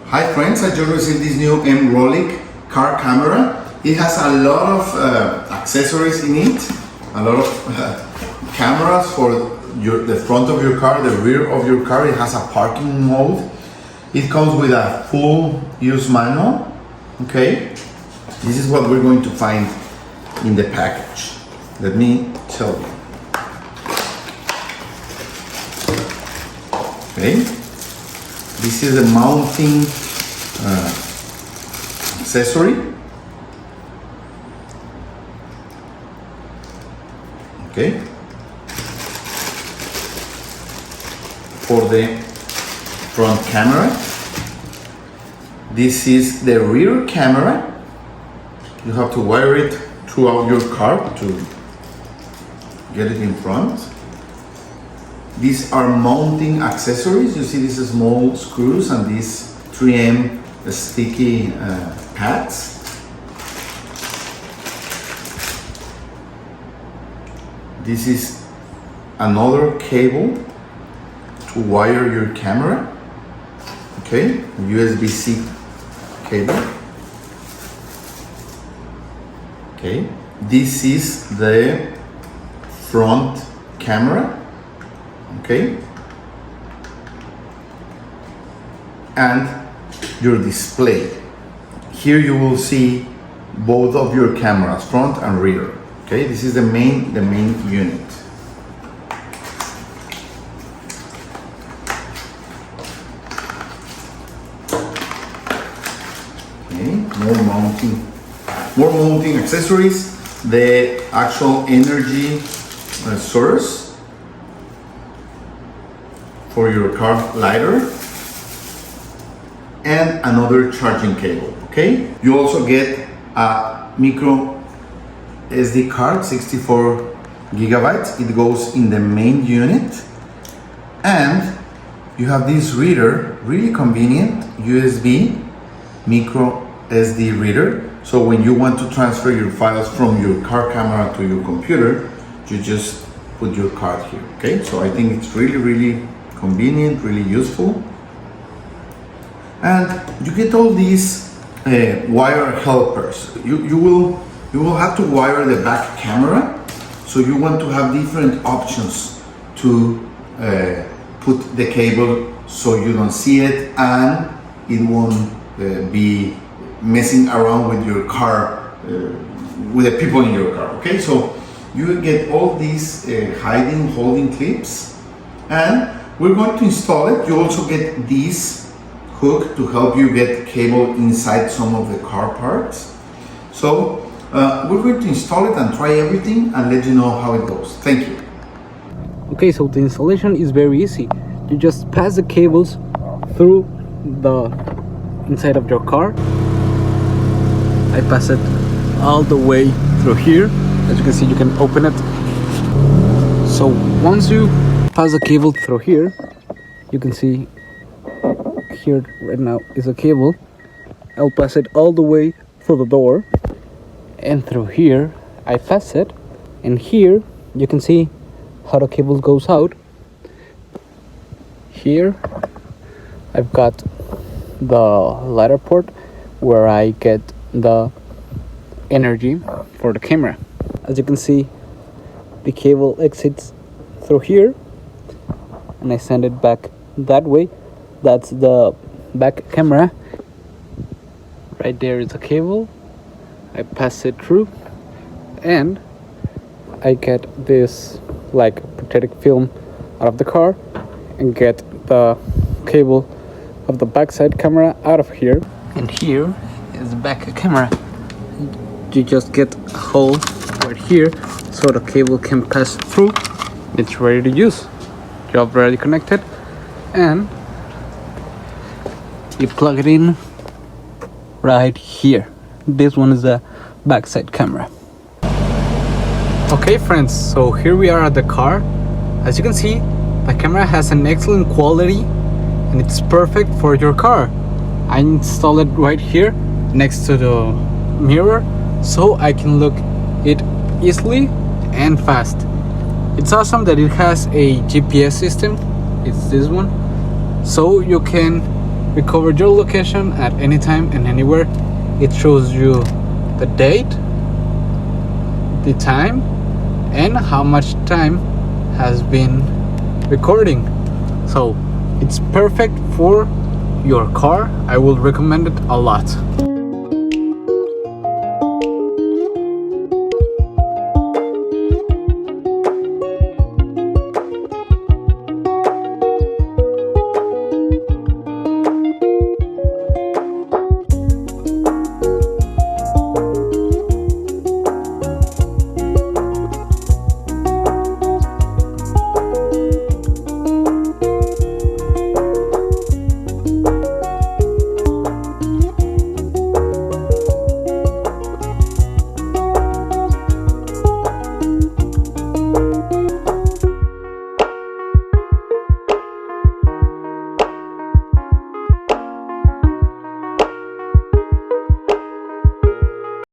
Hi friends, I just received this new Rollick car camera. It has a lot of accessories in it, a lot of cameras for the front of your car, the rear of your car. It has a parking mode. It comes with a full use manual. Okay, this is what we're going to find in the package. Let me tell you. Okay, this is a mounting accessory. Okay, for the front camera. This is the rear camera. You have to wire it throughout your car to get it in front. These are mounting accessories. You see these small screws and these 3M sticky pads. This is another cable to wire your camera. Okay, USB-C cable. Okay, this is the front camera. Okay, and your display. Here you will see both of your cameras, front and rear. Okay, this is the main unit. Okay, more mounting accessories. The actual energy source for your car lighter, and another charging cable. Okay, you also get a micro SD card, 64 gigabytes. It goes in the main unit, and you have this reader, really convenient USB micro SD reader. So when you want to transfer your files from your car camera to your computer, you just put your card here. Okay, so I think it's really convenient, really useful. And you get all these wire helpers. You will have to wire the back camera, so you want to have different options to put the cable so you don't see it and it won't be messing around with your car, with the people in your car. Okay, so you get all these holding clips, and we're going to install it. You also get this hook to help you get cable inside some of the car parts. So we're going to install it and try everything and let you know how it goes. Thank you. Okay, so the installation is very easy. You just pass the cables through the inside of your car. I pass it all the way through here. As you can see, you can open it. So once you pass the cable through here, you can see here right now is a cable. I'll pass it all the way through the door, and through here I pass it, and here you can see how the cable goes out. Here I've got the ladder port where I get the energy for the camera. As you can see, the cable exits through here and I send it back that way. That's the back camera. Right there is a cable. I pass it through and I get this like protective film out of the car and get the cable of the backside camera out of here. And here is the back camera. You just get a hole right here so the cable can pass through. It's ready to use. Job already connected, and you plug it in right here. This one is the backside camera. Okay friends, so here we are at the car. As you can see, the camera has an excellent quality and it's perfect for your car. I installed it right here next to the mirror so I can look it easily and fast. It's awesome that it has a GPS system. It's this one, so you can recover your location at any time and anywhere. It shows you the date, the time, and how much time has been recording. So it's perfect for your car. I will recommend it a lot.